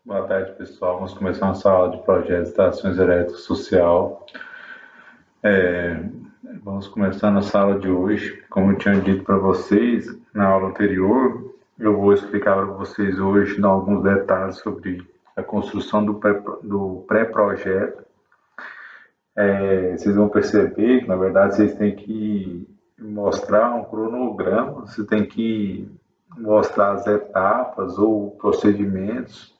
Boa tarde, pessoal. Vamos começar nossa aula de projetos de estações elétricas social. Vamos começar nossa aula de hoje. Como eu tinha dito para vocês na aula anterior, eu vou explicar para vocês hoje alguns detalhes sobre a construção do pré-projeto. Vocês vão perceber que, na verdade, vocês têm que mostrar um cronograma, você tem que mostrar as etapas ou procedimentos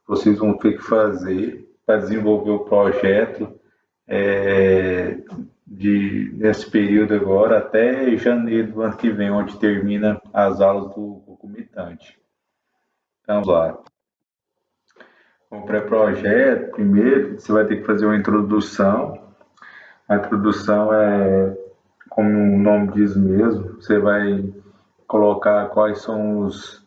vocês vão ter que fazer para desenvolver o projeto nesse período agora até janeiro do ano que vem, onde termina as aulas do concomitante. Então, vamos lá. O pré-projeto, primeiro, você vai ter que fazer uma introdução. A introdução é, como o nome diz mesmo, você vai colocar quais são os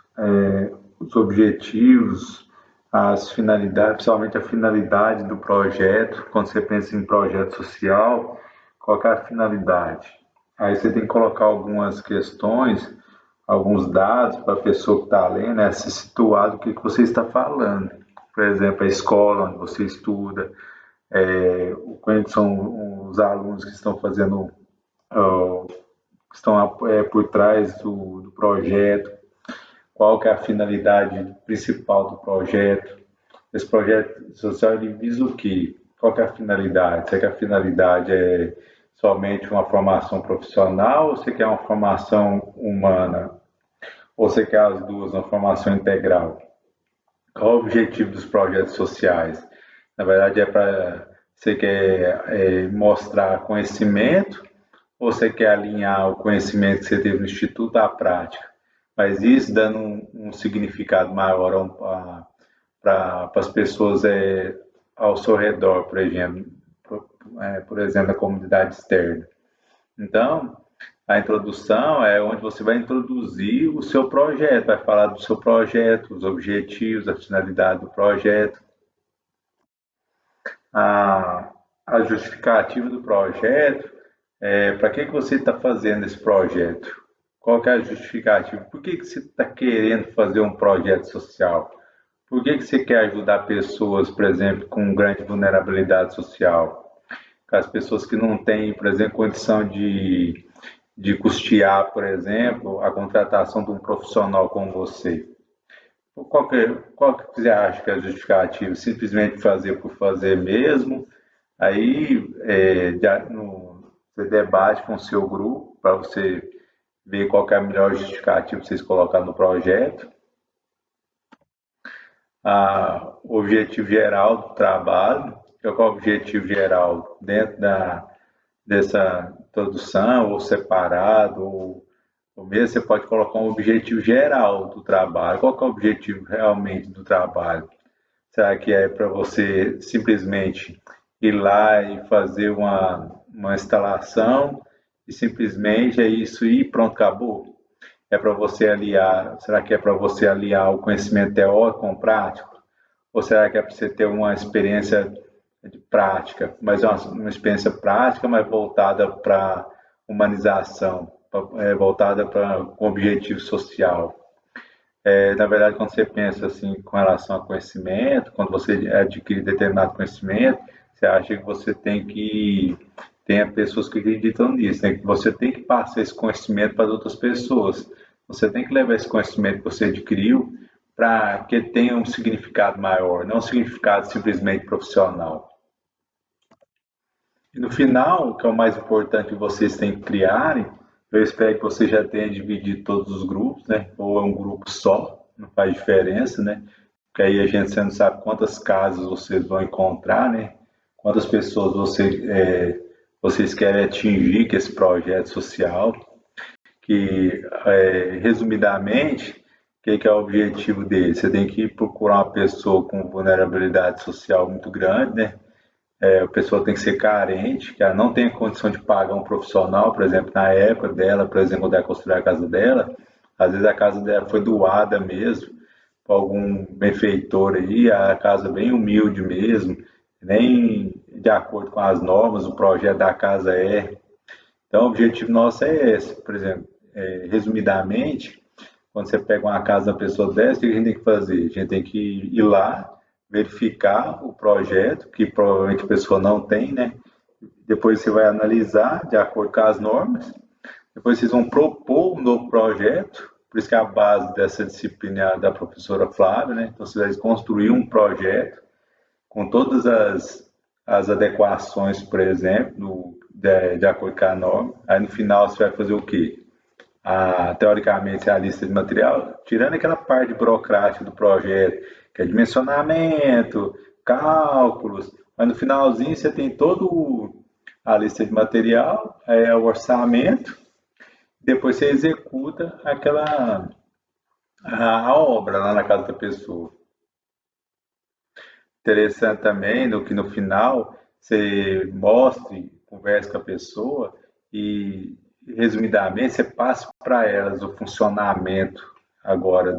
objetivos, as finalidades, principalmente a finalidade do projeto. Quando você pensa em projeto social, qual é a finalidade? Aí você tem que colocar algumas questões, alguns dados para a pessoa que está lendo, né, se situar do que você está falando. Por exemplo, a escola onde você estuda, quais são os alunos que estão fazendo, que estão por trás do projeto, qual que é a finalidade principal do projeto. Esse projeto social ele visa o quê? Qual que é a finalidade? Será que a finalidade é somente uma formação profissional ou você quer uma formação humana? Ou você quer as duas, uma formação integral? Qual o objetivo dos projetos sociais? Na verdade, você quer mostrar conhecimento ou você quer alinhar o conhecimento que você teve no Instituto à prática? Mas isso dando um significado maior para as pessoas ao seu redor, por exemplo, a comunidade externa. Então, a introdução é onde você vai introduzir o seu projeto, vai falar do seu projeto, os objetivos, a finalidade do projeto, a justificativa do projeto, para que você está fazendo esse projeto? Qual que é a justificativa? Por que você está querendo fazer um projeto social? Por que você quer ajudar pessoas, por exemplo, com grande vulnerabilidade social? As pessoas que não têm, por exemplo, condição de custear, por exemplo, a contratação de um profissional como você. Qual que você acha que é a justificativa? Simplesmente fazer por fazer mesmo? Aí você debate com o seu grupo para você ver qual que é a melhor justificativa para vocês colocar no projeto. O objetivo geral do trabalho, qual é o objetivo geral dentro dessa introdução, ou separado, ou mesmo você pode colocar um objetivo geral do trabalho. Qual que é o objetivo realmente do trabalho? Será que é para você simplesmente ir lá e fazer uma instalação e simplesmente é isso e pronto, acabou? É para você aliar, será que é para você aliar o conhecimento teórico com o prático? Ou será que é para você ter uma experiência de prática, mas uma experiência prática, mas voltada para humanização, voltada para um objetivo social? Na verdade, quando você pensa assim com relação a conhecimento, quando você adquire determinado conhecimento, você acha que você tem pessoas que acreditam nisso, né? Que você tem que passar esse conhecimento para as outras pessoas. Você tem que levar esse conhecimento que você adquiriu para que tenha um significado maior, não um significado simplesmente profissional. E no final, que é o mais importante que vocês têm que criarem, eu espero que você já tenha dividido todos os grupos, né? Ou é um grupo só, não faz diferença, né? Porque aí você não sabe quantas casas vocês vão encontrar, né? Quantas pessoas vocês querem atingir com esse projeto social. Que, resumidamente, o que é o objetivo dele? Você tem que procurar uma pessoa com vulnerabilidade social muito grande, né? A pessoa tem que ser carente, que ela não tem condição de pagar um profissional, por exemplo, na época dela, por exemplo, quando ela construiu a casa dela, às vezes a casa dela foi doada mesmo, para algum benfeitor aí, a casa bem humilde mesmo, nem de acordo com as normas, o projeto da casa é. Então, o objetivo nosso é esse, por exemplo, resumidamente, quando você pega uma casa da pessoa dessa, o que a gente tem que fazer? A gente tem que ir lá, verificar o projeto, que provavelmente a pessoa não tem, né? Depois você vai analisar de acordo com as normas. Depois vocês vão propor um novo projeto, por isso que é a base dessa disciplina da professora Flávia, né? Então vocês vão construir um projeto com todas as adequações, por exemplo, de acordo com a norma. Aí no final você vai fazer o quê? Teoricamente, é a lista de material, tirando aquela parte burocrática do projeto, que é dimensionamento, cálculos, mas no finalzinho você tem todo a lista de material, é o orçamento, depois você executa a obra lá na casa da pessoa. Interessante também no que no final você mostre, converse com a pessoa e, resumidamente, você passe para elas o funcionamento agora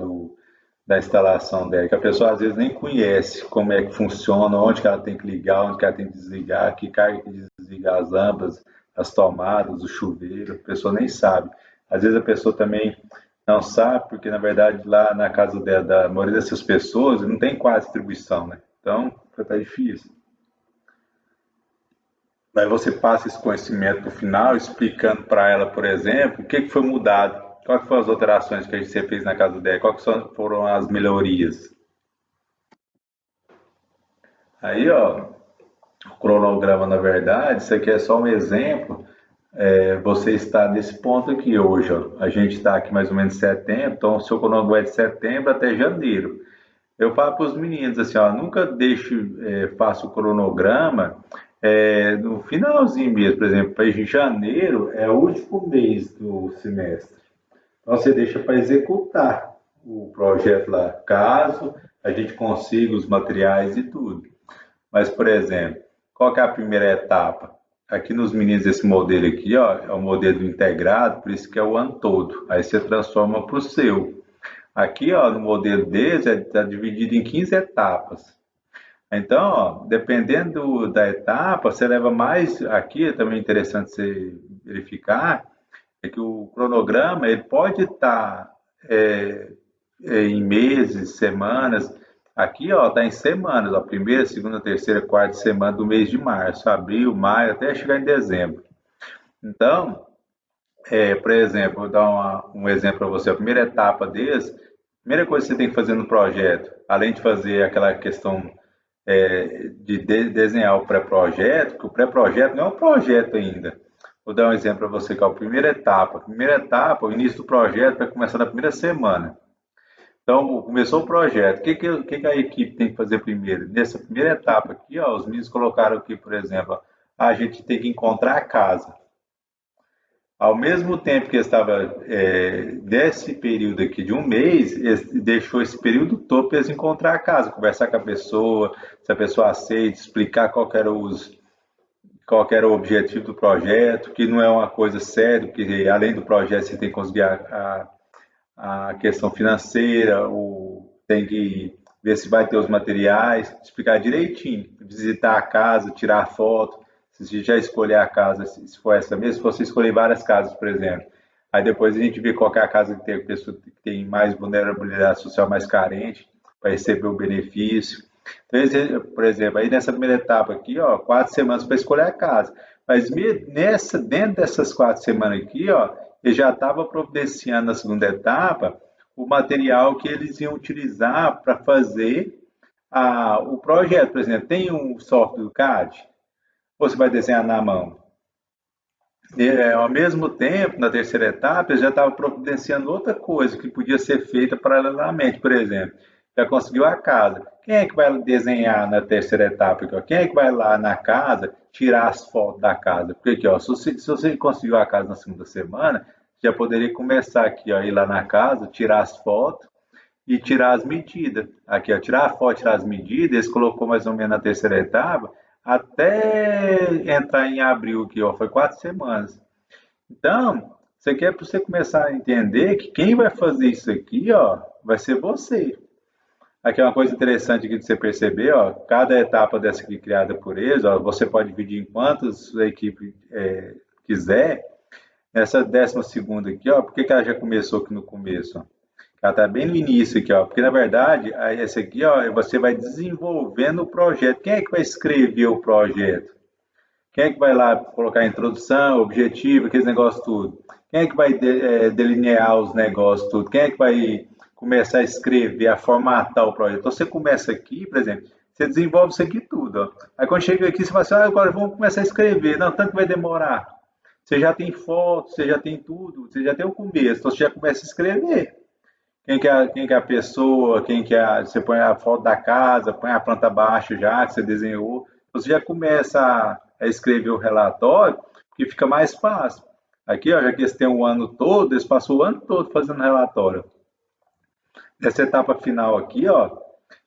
da instalação dela, que a pessoa às vezes nem conhece como é que funciona, onde que ela tem que ligar, onde que ela tem que desligar, que carga que desligar as lâmpadas, as tomadas, o chuveiro, a pessoa nem sabe. Às vezes a pessoa também não sabe, porque na verdade lá na casa dela, da maioria dessas pessoas não tem quase distribuição, né? Então, tá difícil. Aí você passa esse conhecimento para o final, explicando para ela, por exemplo, o que foi mudado, quais foram as alterações que você fez na casa dela, quais foram as melhorias. Aí, ó, o cronograma, na verdade, isso aqui é só um exemplo. Você está nesse ponto aqui hoje, ó. A gente está aqui mais ou menos em setembro, então o seu cronograma é de setembro até janeiro. Eu falo para os meninos assim, ó, nunca deixe, faça o cronograma no finalzinho mesmo, por exemplo, para janeiro é o último mês do semestre. Então você deixa para executar o projeto lá, caso a gente consiga os materiais e tudo. Mas, por exemplo, qual que é a primeira etapa? Aqui nos meninos, esse modelo aqui, ó, é o modelo integrado, por isso que é o ano todo. Aí você transforma para o seu. Aqui, ó, no modelo deles, está dividido em 15 etapas. Então, ó, dependendo da etapa, você leva mais. Aqui é também interessante você verificar, é que o cronograma ele pode estar em meses, semanas. Aqui, ó, está em semanas, ó, primeira, segunda, terceira, quarta semana do mês de março, abril, maio, até chegar em dezembro. Então, por exemplo, vou dar um exemplo para você. A primeira etapa desse, a primeira coisa que você tem que fazer no projeto, além de fazer aquela questão de desenhar o pré-projeto, que o pré-projeto não é um projeto ainda. Vou dar um exemplo para você, que é a primeira etapa. A primeira etapa, o início do projeto vai começar na primeira semana. Então, começou o projeto. O que a equipe tem que fazer primeiro? Nessa primeira etapa aqui, ó, os meninos colocaram aqui, por exemplo, a gente tem que encontrar a casa. Ao mesmo tempo que estava desse período aqui de um mês, deixou esse período todo para eles encontrar a casa, conversar com a pessoa, se a pessoa aceita, explicar qual era o objetivo do projeto, que não é uma coisa séria, porque além do projeto você tem que conseguir a questão financeira, tem que ver se vai ter os materiais, explicar direitinho, visitar a casa, tirar foto, se você já escolher a casa, se for essa mesmo, se você escolher várias casas, por exemplo. Aí depois a gente vê qual é a casa que tem a pessoa que tem mais vulnerabilidade social, mais carente, para receber o benefício. Então, por exemplo, aí nessa primeira etapa aqui, ó, 4 semanas para escolher a casa. Mas dentro dessas 4 semanas aqui, ó, ele já estava providenciando na segunda etapa o material que eles iam utilizar para fazer o projeto. Por exemplo, tem um software do CAD, você vai desenhar na mão. Ao mesmo tempo, na terceira etapa, ele já estava providenciando outra coisa que podia ser feita paralelamente. Por exemplo, já conseguiu a casa. Quem é que vai desenhar na terceira etapa? Aqui, ó? Quem é que vai lá na casa tirar as fotos da casa? Porque aqui, ó, se você conseguiu a casa na segunda semana, já poderia começar aqui, ó, ir lá na casa, tirar as fotos e tirar as medidas. Aqui, ó, tirar a foto, tirar as medidas, eles colocou mais ou menos na terceira etapa, até entrar em abril aqui, ó, foi 4 semanas. Então, você quer para você começar a entender que quem vai fazer isso aqui, ó, vai ser você. Aqui é uma coisa interessante aqui de você perceber, ó, cada etapa dessa aqui criada por eles, ó, você pode dividir em quantas a equipe quiser. Essa 12ª aqui, ó, por que ela já começou aqui no começo? Ó? Ela está bem no início aqui, ó, porque na verdade, essa aqui, ó, você vai desenvolvendo o projeto. Quem é que vai escrever o projeto? Quem é que vai lá colocar a introdução, objetivo, aqueles negócios tudo? Quem é que vai delinear os negócios tudo? Quem é que vai começar a escrever, a formatar o projeto? Então você começa aqui, por exemplo, você desenvolve isso aqui tudo, ó. Aí quando chega aqui, você fala assim, agora vamos começar a escrever. Não, tanto vai demorar. Você já tem foto, você já tem tudo, você já tem o começo, então você já começa a escrever. Quem que é a pessoa, quem que é você põe a foto da casa, põe a planta baixa já, que você desenhou, você já começa a escrever o relatório, que fica mais fácil. Aqui, ó, já que eles têm o ano todo, eles passam o ano todo fazendo relatório. Nessa etapa final aqui, ó,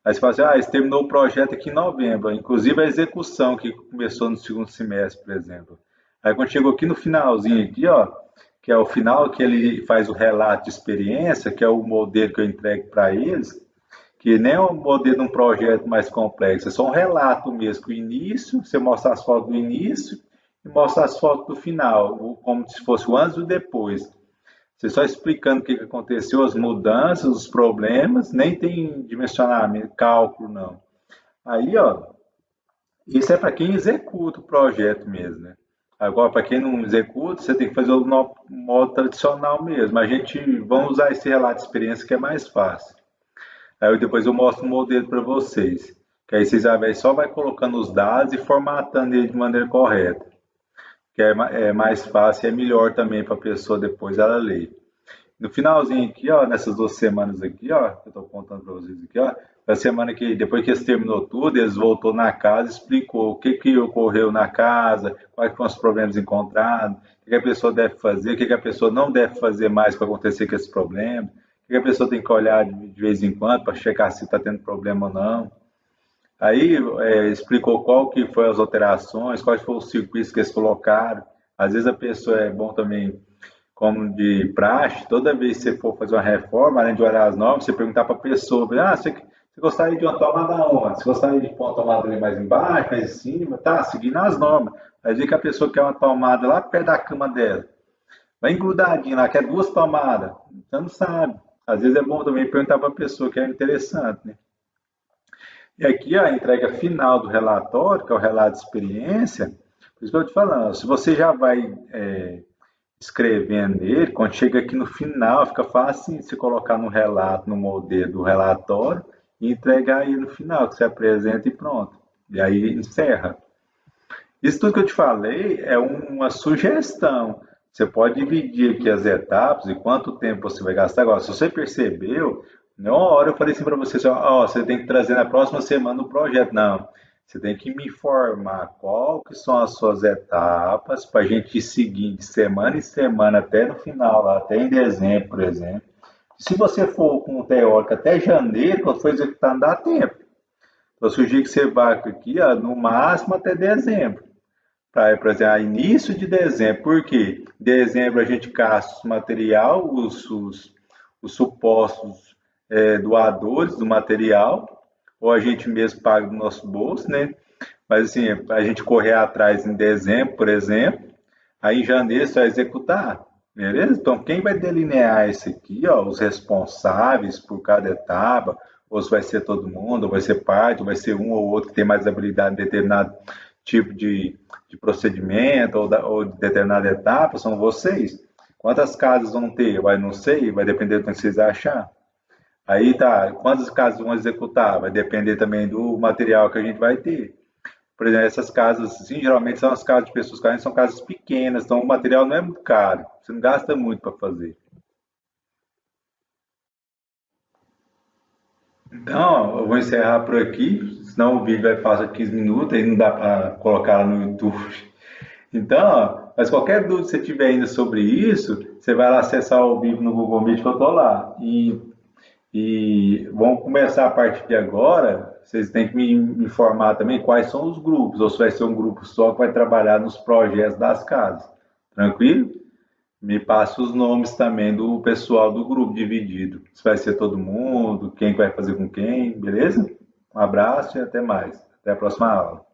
aí você fala assim, eles terminou o projeto aqui em novembro, inclusive a execução que começou no segundo semestre, por exemplo. Aí quando chegou aqui no finalzinho aqui, ó, que é o final que ele faz o relato de experiência, que é o modelo que eu entrego para eles, que nem é um modelo de um projeto mais complexo, é só um relato mesmo, o início, você mostra as fotos do início e mostra as fotos do final, como se fosse o antes e o depois. Você só explicando o que aconteceu, as mudanças, os problemas, nem tem dimensionamento, cálculo, não. Aí, ó, isso é para quem executa o projeto mesmo, né? Agora, para quem não executa, você tem que fazer o modo tradicional mesmo. A gente, vamos usar esse relato de experiência que é mais fácil. Aí depois eu mostro um modelo para vocês, que aí vocês só vai colocando os dados e formatando ele de maneira correta, que é mais fácil e é melhor também para a pessoa depois ela ler. No finalzinho aqui, ó, nessas 2 semanas aqui, ó, que eu estou contando para vocês aqui, ó, a semana que depois que eles terminou tudo, eles voltou na casa, explicou o que que ocorreu na casa, quais foram os problemas encontrados, o que a pessoa deve fazer, o que a pessoa não deve fazer mais para acontecer com esse problema, o que a pessoa tem que olhar de vez em quando para checar se está tendo problema ou não. Aí explicou qual que foi as alterações, quais foram os circuitos que eles colocaram. Às vezes a pessoa é bom também como de praxe, toda vez que você for fazer uma reforma, além de olhar as normas, você perguntar para a pessoa, você gostaria de uma tomada onde? Você gostaria de pôr uma tomada ali mais embaixo, mais em cima? Tá, seguindo as normas. Às vezes que a pessoa quer uma tomada lá perto da cama dela, vai engrudadinha lá, quer 2 tomadas, você não sabe. Às vezes é bom também perguntar para a pessoa, que é interessante, né? E aqui a entrega final do relatório, que é o relato de experiência, por isso que eu estou te falando, se você já vai escrevendo ele, quando chega aqui no final, fica fácil se colocar no relato, no modelo do relatório e entregar aí no final, que você apresenta e pronto. E aí encerra. Isso tudo que eu te falei é uma sugestão. Você pode dividir aqui as etapas e quanto tempo você vai gastar. Agora, se você percebeu, não é uma hora eu falei assim para você, você tem que trazer na próxima semana o projeto. Não, você tem que me informar qual que são as suas etapas para a gente ir seguindo de semana em semana até no final, lá, até em dezembro, por exemplo. Se você for com o teórico até janeiro, quando for executar, não dá tempo. Então, eu sugiro que você vá aqui, no máximo até dezembro. Por exemplo, início de dezembro. Por quê? Em dezembro a gente gasta o material, os supostos doadores do material, ou a gente mesmo paga do nosso bolso, né? Mas assim, a gente correr atrás em dezembro, por exemplo, aí em janeiro você vai executar, beleza? Então, quem vai delinear isso aqui, ó, os responsáveis por cada etapa, ou se vai ser todo mundo, ou vai ser parte, ou vai ser um ou outro que tem mais habilidade em determinado tipo de procedimento ou de determinada etapa, são vocês. Quantas casas vão ter? Vai, não sei, vai depender do que vocês achar. Aí tá, quantas casas vão executar? Vai depender também do material que a gente vai ter. Por exemplo, essas casas, assim, geralmente são as casas de pessoas carentes, são casas pequenas, então o material não é muito caro, você não gasta muito para fazer. Então, eu vou encerrar por aqui, senão o vídeo vai passar 15 minutos, aí não dá para colocar lá no YouTube. Então, mas qualquer dúvida que você tiver ainda sobre isso, você vai lá acessar o vídeo no Google Meet que eu estou lá. E vamos começar a partir de agora. Vocês têm que me informar também quais são os grupos, ou se vai ser um grupo só que vai trabalhar nos projetos das casas. Tranquilo? Me passa os nomes também do pessoal do grupo dividido. Se vai ser todo mundo, quem vai fazer com quem, beleza? Um abraço e até mais. Até a próxima aula.